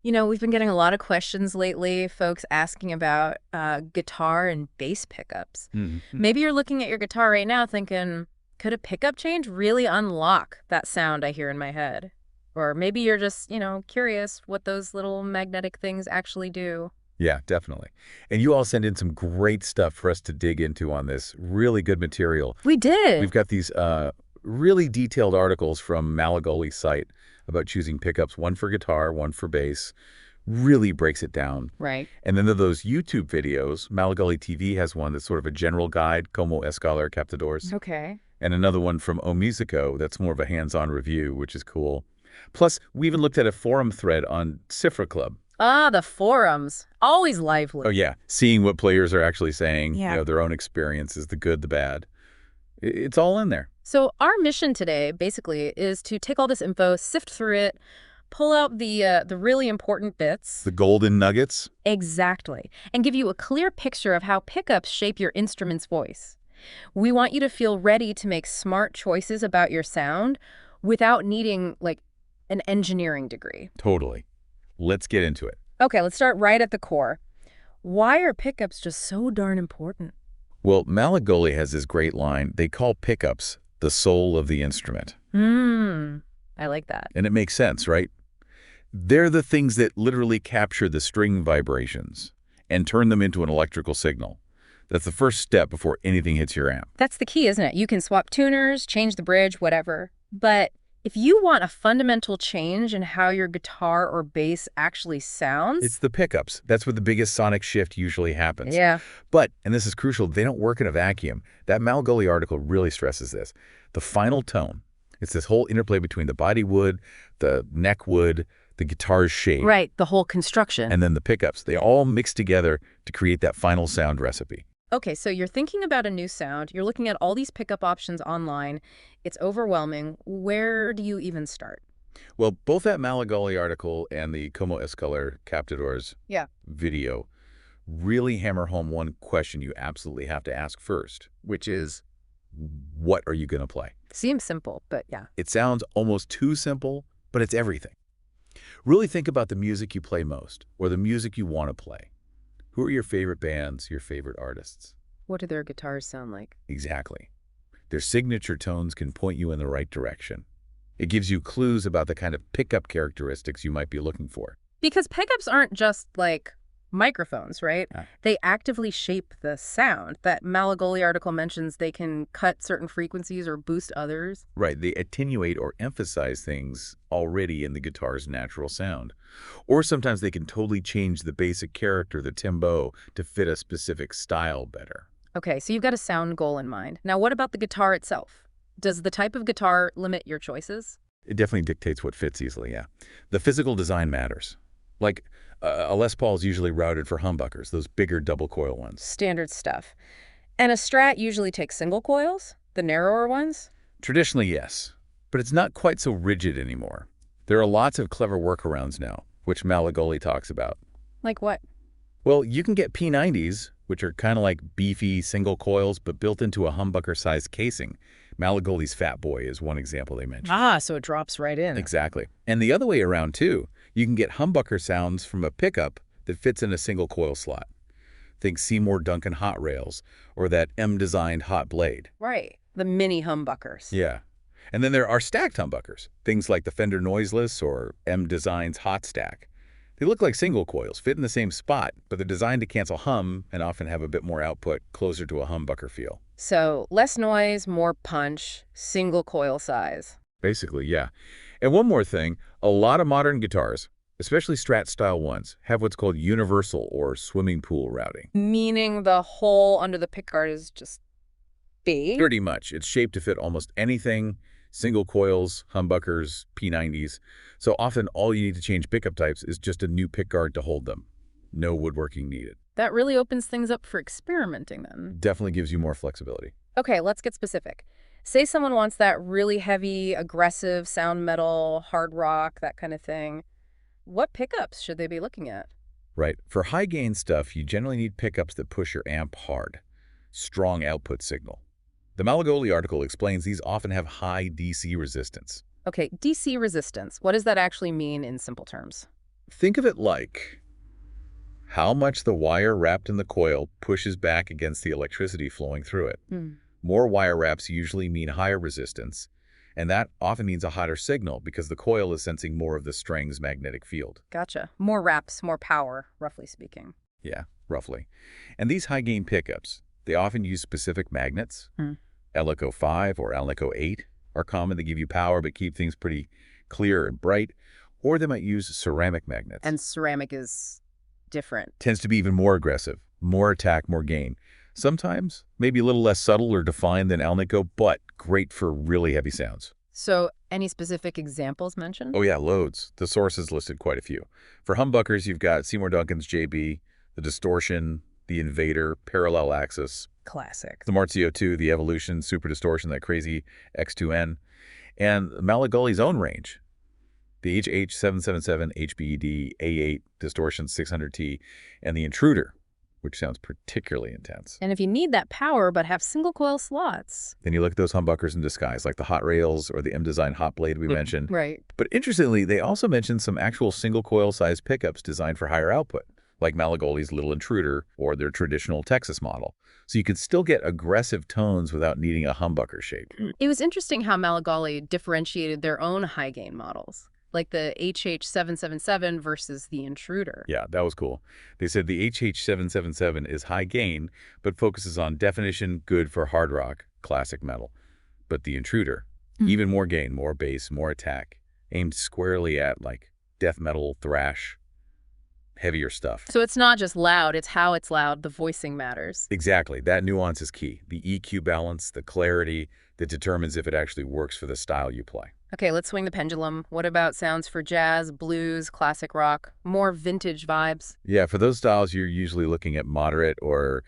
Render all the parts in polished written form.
We've been getting a lot of questions lately, folks asking about guitar and bass pickups. Mhm. Maybe you're looking at your guitar right now thinking, could a pickup change really unlock that sound I hear in my head? Or maybe you're just, curious what those little magnetic things actually do. Yeah, definitely. And you all send in some great stuff for us to dig into on this. Really good material. We We've did. got these really detailed articles from Malagoli's site about choosing pickups, one for guitar, one for bass. Really breaks it down. Right. And then there are those YouTube videos. Malagoli TV has one that's sort of a general guide, Como Escalar Captadores. Okay. And another one from O Musico that's more of a hands-on review, which is cool. Plus, we even looked at a forum thread on Cifra Club. Ah, the forums. Always Oh, lively. yeah. Seeing what players are actually saying, Yeah. their own experiences, the good, the bad. It's all in there. So our mission today, basically, is to take all this info, sift through it, pull out the really important bits. The golden nuggets. Exactly. And give you a clear picture of how pickups shape your instrument's voice. We want you to feel ready to make smart choices about your sound without needing, like, an engineering degree. Totally. Let's get into it. Okay, let's start right at the core. Why are pickups just so darn important? Well, Malagoli has this great line. They call pickups the soul of the instrument. I like that. And it makes sense, right? They're the things that literally capture the string vibrations and turn them into an electrical signal. That's the first step before anything hits your amp. That's the key, isn't it? You can swap tuners, change the bridge, whatever. But if you want a fundamental change in how your guitar or bass actually sounds... It's the pickups. That's where the biggest sonic shift usually happens. Yeah. But, and this is crucial, they don't work in a vacuum. That Malagoli article really stresses this. The final tone, it's this whole interplay between the body wood, the neck wood, the guitar's shape, Right, the whole construction. and then the pickups. They all mix together to create that final sound recipe. Okay, so you're thinking about a new sound. You're looking at all these pickup options online. It's overwhelming. Where do you even start? Well, both that Malagoli article and the Como Escalar Captadores Yeah. video really hammer home one question you absolutely have to ask first, which is, what are you going to play? Seems simple, but yeah. It sounds almost too simple, but it's everything. Really think about the music you play most, or the music you want to play. Who are your favorite bands, your favorite artists? What do their guitars sound like? Exactly. Their signature tones can point you in the right direction. It gives you clues about the kind of pickup characteristics you might be looking for. Because pickups aren't just like microphones, right? Ah. They actively shape the sound. That Malagoli article mentions they can cut certain frequencies or boost others. Right, they attenuate or emphasize things already in the guitar's natural sound. Or sometimes they can totally change the basic character, the timbre, to fit a specific style better. Okay, so you've got a sound goal in mind. Now, what about the guitar itself? Does the type of guitar limit your choices? It definitely dictates what fits easily, yeah. The physical design matters. Like, a Les Paul is usually routed for humbuckers, those bigger double coil ones. Standard stuff. And a Strat usually takes single coils, the narrower ones? Traditionally, yes. But it's not quite so rigid anymore. There are lots of clever workarounds now, which Malagoli talks about. Like what? Well, you can get P90s, which are kind of like beefy single coils, but built into a humbucker-sized casing. Malagoli's Fat Boy is one example they mentioned. Ah, so it drops right in. Exactly. And the other way around, too. You can get humbucker sounds from a pickup that fits in a single coil slot. Think Seymour Duncan hot rails or that M-designed hot blade. Right. The mini humbuckers. Yeah. And then there are stacked humbuckers, things like the Fender Noiseless or M-Design's hot stack. They look like single coils, fit in the same spot, but they're designed to cancel hum and often have a bit more output, closer to a humbucker feel. So less noise, more punch, single coil size. Basically, yeah. And one more thing, a lot of modern guitars, especially Strat-style ones, have what's called universal or swimming pool routing. Meaning the hole under the pickguard is just big? Pretty much. It's shaped to fit almost anything, single coils, humbuckers, P90s. So often all you need to change pickup types is just a new pickguard to hold them. No woodworking needed. That really opens things up for experimenting then. Definitely gives you more flexibility. Okay, let's get specific. Say someone wants that really heavy, aggressive sound metal, hard rock, that kind of thing. What pickups should they be looking at? Right. For high-gain stuff, you generally need pickups that push your amp hard. Strong output signal. The Malagoli article explains these often have high DC resistance. Okay, DC resistance. What does that actually mean in simple terms? Think of it like how much the wire wrapped in the coil pushes back against the electricity flowing through it. Hmm. More wire wraps usually mean higher resistance, and that often means a hotter signal because the coil is sensing more of the string's magnetic field. Gotcha. More wraps, more power, roughly speaking. Yeah, roughly. And these high-gain pickups, they often use specific magnets. Hmm. Alnico 5 or Alnico 8 are common. They give you power but keep things pretty clear and bright. Or they might use ceramic magnets. And ceramic is different. Tends to be even more aggressive, more attack, more gain. Sometimes maybe a little less subtle or defined than Alnico, but great for really heavy sounds. So, any specific examples mentioned? Oh yeah, loads. The sources listed quite a few. For humbuckers, you've got Seymour Duncan's JB, the Distortion, the Invader, Parallel Axis, Classic. the Marzio 2, the Evolution, Super Distortion, that crazy X2N, and Malagoli's own range. The HH777, HBED, A8, Distortion 600T, and the Intruder, which sounds particularly intense. And if you need that power but have single coil slots. Then you look at those humbuckers in disguise, like the Hot Rails or the M-Design Hot Blade we mentioned. Right. But interestingly, they also mentioned some actual single coil size pickups designed for higher output, like Malagoli's Little Intruder or their traditional Texas model. So you could still get aggressive tones without needing a humbucker shape. It was interesting how Malagoli differentiated their own high gain models, like the HH777 versus the Intruder. Yeah, that was cool. They said the HH777 is high gain, but focuses on definition, good for hard rock, classic metal. But the Intruder, even more gain, more bass, more attack, aimed squarely at like death metal, thrash, heavier stuff. So it's not just loud, it's how it's loud. The voicing matters. Exactly. That nuance is key. The EQ balance, the clarity that determines if it actually works for the style you play. Okay, let's swing the pendulum. What about sounds for jazz, blues, classic rock, more vintage vibes? Yeah, for those styles, you're usually looking at moderate or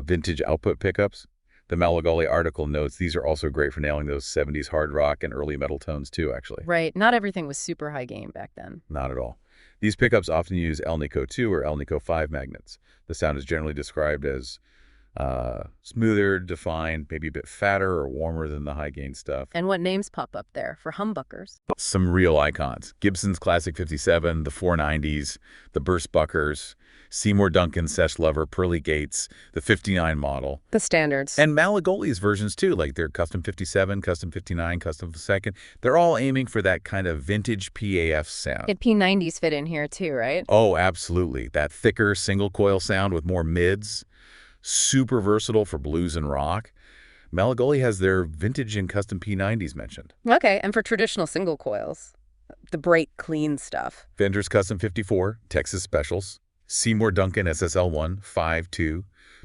vintage output pickups. The Malagoli article notes these are also great for nailing those 70s hard rock and early metal tones too, actually. Right, not everything was super high gain back then. Not at all. These pickups often use Alnico 2 or Alnico 5 magnets. The sound is generally described as smoother, defined, maybe a bit fatter or warmer than the high-gain stuff. And what names pop up there for humbuckers? Some real icons. Gibson's Classic 57, the 490s, the Burstbuckers, Seymour Duncan, Sesh Lover, Pearly Gates, the 59 model. The standards. And Malagoli's versions too, like their Custom 57, Custom 59, Custom 2nd. They're all aiming for that kind of vintage PAF sound. And P90s fit in here too, right? Oh, absolutely. That thicker single coil sound with more mids. Super versatile for blues and rock. Malagoli has their vintage and custom P90s mentioned. Okay, and for traditional single coils, the bright, clean stuff. Fender's Custom 54, Texas Specials. Seymour Duncan SSL1, 5.2.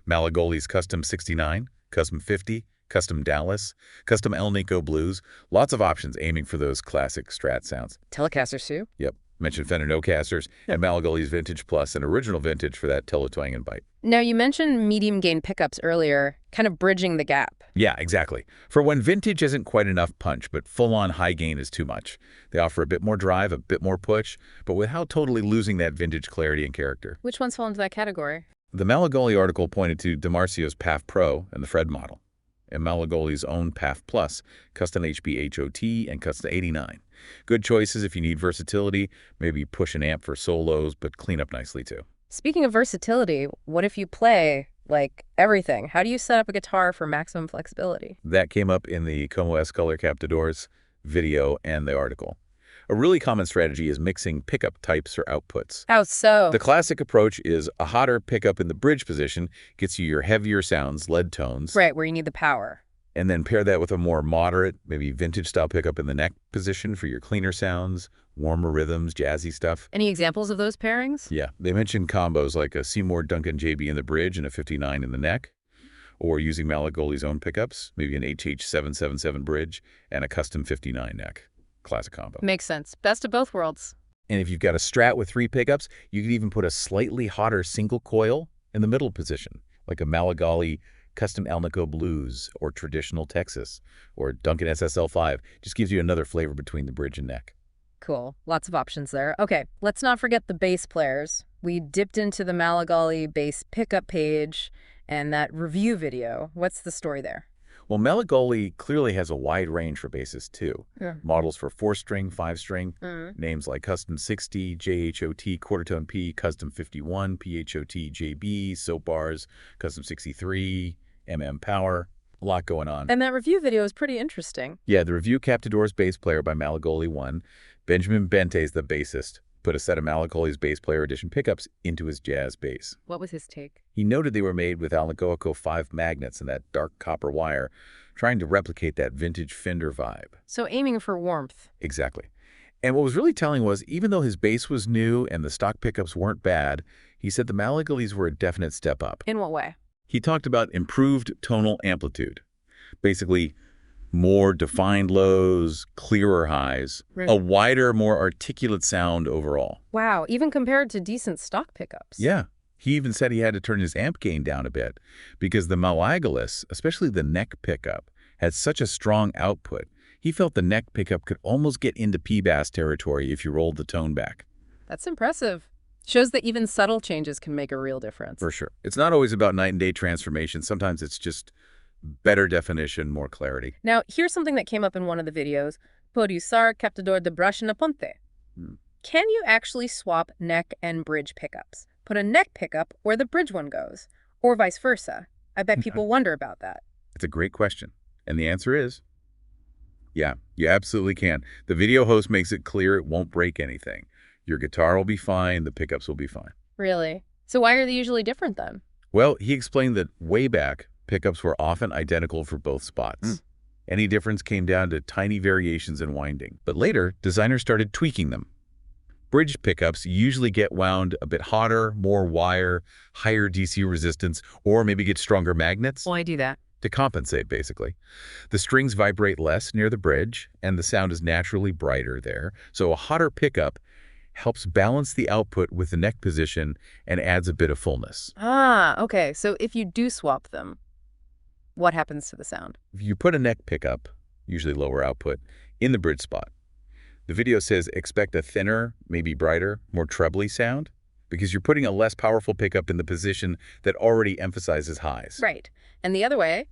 Malagoli's Custom 69, Custom 50, Custom Dallas, Custom Alnico Blues. Lots of options aiming for those classic Strat sounds. Telecasters too? Yep. Mentioned Fender No-Casters and Malagoli's Vintage Plus and Original Vintage for that teletwang and bite. Now, you mentioned medium gain pickups earlier, kind of bridging the gap. Yeah, exactly. For when vintage isn't quite enough punch, but full-on high gain is too much. They offer a bit more drive, a bit more push, but without totally losing that vintage clarity and character. Which ones fall into that category? The Malagoli article pointed to DiMarzio's PAF Pro and the Fred model, and Malagoli's own PAF Plus, Custom HB HOT, and Custom 89. Good choices if you need versatility, maybe push an amp for solos, but clean up nicely too. Speaking of versatility, what if you play, like, everything? How do you set up a guitar for maximum flexibility? That came up in the Como S Color Captadores video and the article. A really common strategy is mixing pickup types or outputs. How so? The classic approach is a hotter pickup in the bridge position gets you your heavier sounds, lead tones. Right, where you need the power. And then pair that with a more moderate, maybe vintage-style pickup in the neck position for your cleaner sounds, warmer rhythms, jazzy stuff. Any examples of those pairings? Yeah, they mentioned combos like a Seymour Duncan JB in the bridge and a 59 in the neck, or using Malagoli's own pickups, maybe an HH777 bridge and a custom 59 neck. Classic combo. Makes sense. Best of both worlds. And if you've got a Strat with 3 pickups, you could even put a slightly hotter single coil in the middle position, like a Malagoli Custom Alnico Blues or traditional Texas or Duncan SSL5. Just gives you another flavor between the bridge and neck. Cool. Lots of options there. Okay, let's not forget the bass players. We dipped into the Malagoli bass pickup page and that review video. What's the story there? Well, Malagoli clearly has a wide range for basses, too. Yeah. Models for 4-string, 5-string, Mm. names like Custom 60, JHOT, Quartertone P, Custom 51, PHOT, JB, Soap Bars, Custom 63, Power. A lot going on. And that review video is pretty interesting. Yeah, the review Captador's Bass Player by Malagoli won. Benjamin Bente's the bassist, put a set of Malagoli's Bass Player Edition pickups into his jazz bass. What was his take? He noted they were made with Alnicoico 5 magnets and that dark copper wire, trying to replicate that vintage Fender vibe. So aiming for warmth. Exactly. And what was really telling was, even though his bass was new and the stock pickups weren't bad, he said the Malagolis were a definite step up. In what way? He talked about improved tonal amplitude. Basically, more defined lows, clearer highs, Right. a wider, more articulate sound overall. Wow, even compared to decent stock pickups. Yeah. He even said he had to turn his amp gain down a bit because the Malagoli, especially the neck pickup, had such a strong output. He felt the neck pickup could almost get into P-bass territory if you rolled the tone back. That's impressive. Shows that even subtle changes can make a real difference. For sure. It's not always about night and day transformation. Sometimes it's just better definition, more clarity. Now, here's something that came up in one of the videos. Pode usar captador de brush na ponte. Can you actually swap neck and bridge pickups? Put a neck pickup where the bridge one goes, or vice versa. I bet people wonder about that. It's a great question. And the answer is, yeah, you absolutely can. The video host makes it clear it won't break anything. Your guitar will be fine, the pickups will be fine. Really? So why are they usually different then? Well, he explained that way back, pickups were often identical for both spots. Any difference came down to tiny variations in winding. But later, designers started tweaking them. Bridge pickups usually get wound a bit hotter, more wire, higher DC resistance, or maybe get stronger magnets Why do that? to compensate, basically. The strings vibrate less near the bridge, and the sound is naturally brighter there. So a hotter pickup helps balance the output with the neck position and adds a bit of fullness. Ah, okay. So if you do swap them, what happens to the sound? If you put a neck pickup, usually lower output, in the bridge spot, the video says expect a thinner, maybe brighter, more trebly sound, because you're putting a less powerful pickup in the position that already emphasizes highs. Right. And the other way,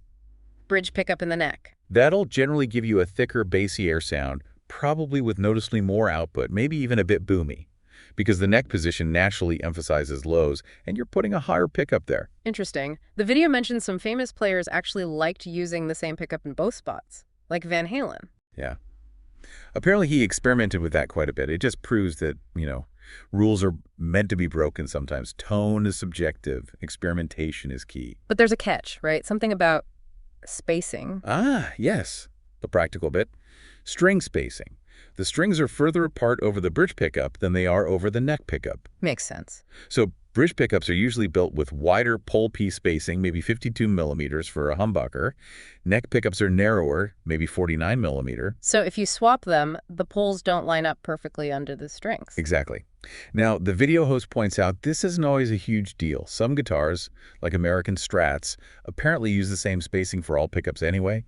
bridge pickup in the neck. That'll generally give you a thicker, bassier sound, probably with noticeably more output, maybe even a bit boomy, because the neck position naturally emphasizes lows, and you're putting a higher pickup there. Interesting. The video mentions some famous players actually liked using the same pickup in both spots, like Van Halen. Yeah. Apparently he experimented with that quite a bit. It just proves that, rules are meant to be broken sometimes. Tone is subjective. Experimentation is key. But there's a catch, right? Something about spacing. Ah, yes. The practical bit. String spacing. The strings are further apart over the bridge pickup than they are over the neck pickup. Makes sense. So bridge pickups are usually built with wider pole piece spacing, maybe 52 millimeters for a humbucker. Neck pickups are narrower, maybe 49 millimeter. So if you swap them, the poles don't line up perfectly under the strings. Exactly. Now, the video host points out this isn't always a huge deal. Some guitars, like American Strats, apparently use the same spacing for all pickups anyway,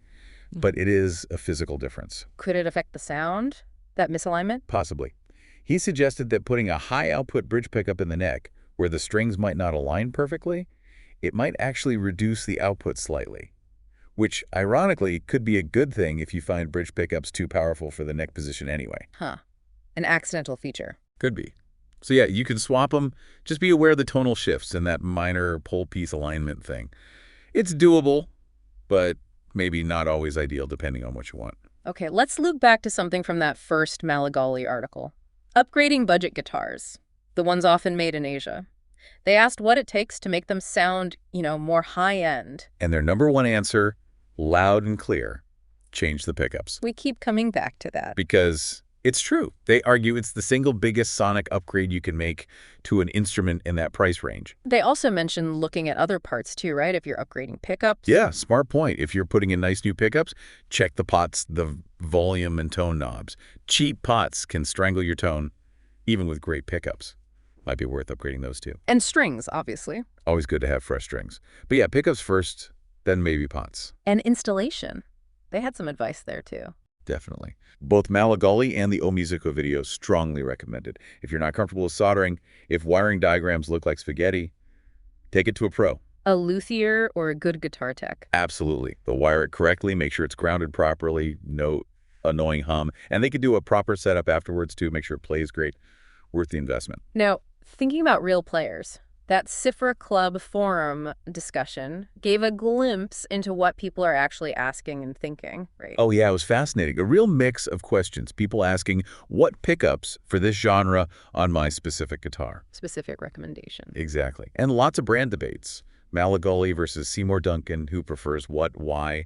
but it is a physical difference. Could it affect the sound, that misalignment? Possibly. He suggested that putting a high-output bridge pickup in the neck, where the strings might not align perfectly, it might actually reduce the output slightly, which, ironically, could be a good thing if you find bridge pickups too powerful for the neck position anyway. Huh. An accidental feature. Could be. So yeah, you can swap them. Just be aware of the tonal shifts and that minor pole piece alignment thing. It's doable, but maybe not always ideal depending on what you want. Okay, let's loop back to something from that first Malagoli article. Upgrading budget guitars, the ones often made in Asia. They asked what it takes to make them sound, more high-end. And their number one answer, loud and clear, change the pickups. We keep coming back to that. Because it's true. They argue it's the single biggest sonic upgrade you can make to an instrument in that price range. They also mention looking at other parts too, right? If you're upgrading pickups. Yeah, smart point. If you're putting in nice new pickups, check the pots, the volume and tone knobs. Cheap pots can strangle your tone, even with great pickups. Might be worth upgrading those too. And strings, obviously. Always good to have fresh strings. But yeah, pickups first, then maybe pots. And installation. They had some advice there too. Definitely. Both Malagoli and the O Musico video strongly recommended. If you're not comfortable with soldering, if wiring diagrams look like spaghetti, take it to a pro. A luthier or a good guitar tech? Absolutely. They'll wire it correctly, make sure it's grounded properly, no annoying hum. And they could do a proper setup afterwards, too, make sure it plays great. Worth the investment. Now, thinking about real players, that Cifra Club forum discussion gave a glimpse into what people are actually asking and thinking, right? Oh, yeah, it was fascinating. A real mix of questions. People asking, what pickups for this genre on my specific guitar? Specific recommendation. Exactly. And lots of brand debates. Malagoli versus Seymour Duncan, who prefers what, why.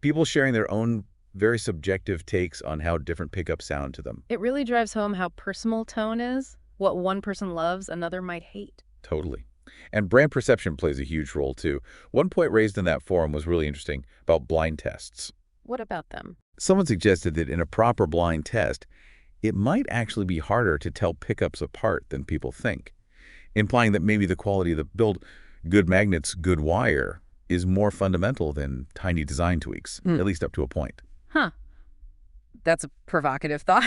People sharing their own very subjective takes on how different pickups sound to them. It really drives home how personal tone is. What one person loves, another might hate. Totally. And brand perception plays a huge role, too. One point raised in that forum was really interesting about blind tests. What about them? Someone suggested that in a proper blind test, it might actually be harder to tell pickups apart than people think, implying that maybe the quality of the build, good magnets, good wire, is more fundamental than tiny design tweaks, at least up to a point. Huh. That's a provocative thought.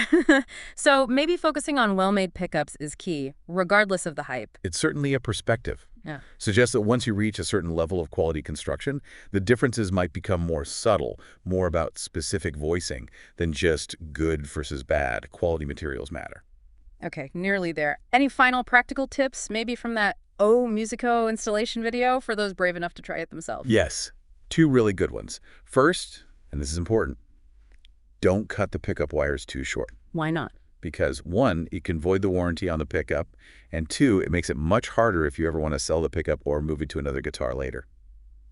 So maybe focusing on well-made pickups is key, regardless of the hype. It's certainly a perspective. Yeah. Suggests that once you reach a certain level of quality construction, the differences might become more subtle, more about specific voicing than just good versus bad. Quality materials matter. Okay, nearly there. Any final practical tips, maybe from that Oh Musico installation video for those brave enough to try it themselves? Yes, two really good ones. First, and this is important, don't cut the pickup wires too short. Why not? Because one, it can void the warranty on the pickup, and two, it makes it much harder if you ever want to sell the pickup or move it to another guitar later.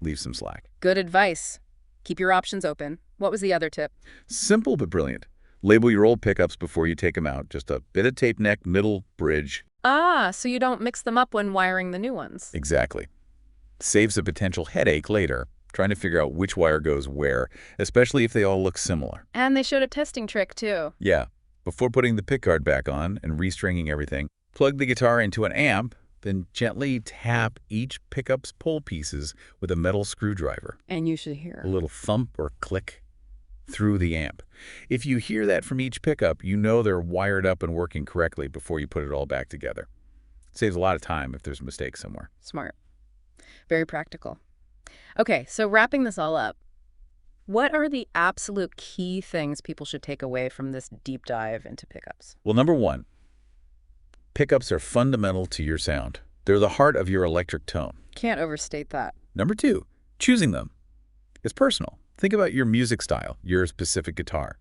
Leave some slack. Good advice. Keep your options open. What was the other tip? Simple but brilliant. Label your old pickups before you take them out. Just a bit of tape neck, middle, bridge. Ah, so you don't mix them up when wiring the new ones. Exactly. Saves a potential headache later, trying to figure out which wire goes where, especially if they all look similar. And they showed a testing trick, too. Yeah. Before putting the pickguard back on and restringing everything, plug the guitar into an amp, then gently tap each pickup's pull pieces with a metal screwdriver. And you should hear. A little thump or click through the amp. If you hear that from each pickup, you know they're wired up and working correctly before you put it all back together. Saves a lot of time if there's a mistake somewhere. Smart. Very practical. Okay, so wrapping this all up, what are the absolute key things people should take away from this deep dive into pickups? Well, number one, pickups are fundamental to your sound. They're the heart of your electric tone. Can't overstate that. Number two, choosing them. It's personal. Think about your music style, your specific guitar.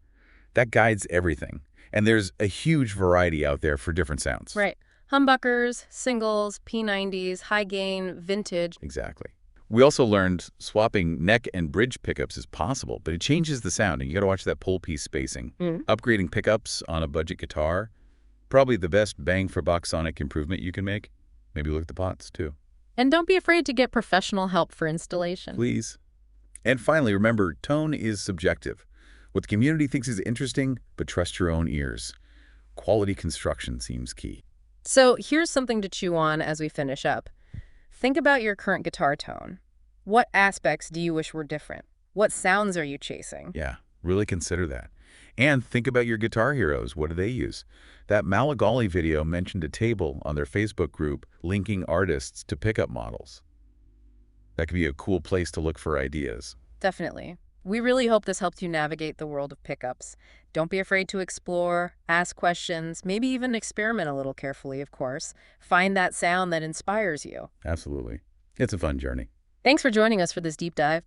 That guides everything. And there's a huge variety out there for different sounds. Right. Humbuckers, singles, P90s, high gain, vintage. Exactly. We also learned swapping neck and bridge pickups is possible, but it changes the sound, and you got to watch that pull piece spacing. Upgrading pickups on a budget guitar, probably the best bang for buck sonic improvement you can make. Maybe look at the pots, too. And don't be afraid to get professional help for installation. Please. And finally, remember, tone is subjective. What the community thinks is interesting, but trust your own ears. Quality construction seems key. So here's something to chew on as we finish up. Think about your current guitar tone. What aspects do you wish were different? What sounds are you chasing? Yeah, really consider that. And think about your guitar heroes. What do they use? That Malagoli video mentioned a table on their Facebook group linking artists to pickup models. That could be a cool place to look for ideas. Definitely. We really hope this helped you navigate the world of pickups. Don't be afraid to explore, ask questions, maybe even experiment a little carefully, of course. Find that sound that inspires you. Absolutely. It's a fun journey. Thanks for joining us for this deep dive.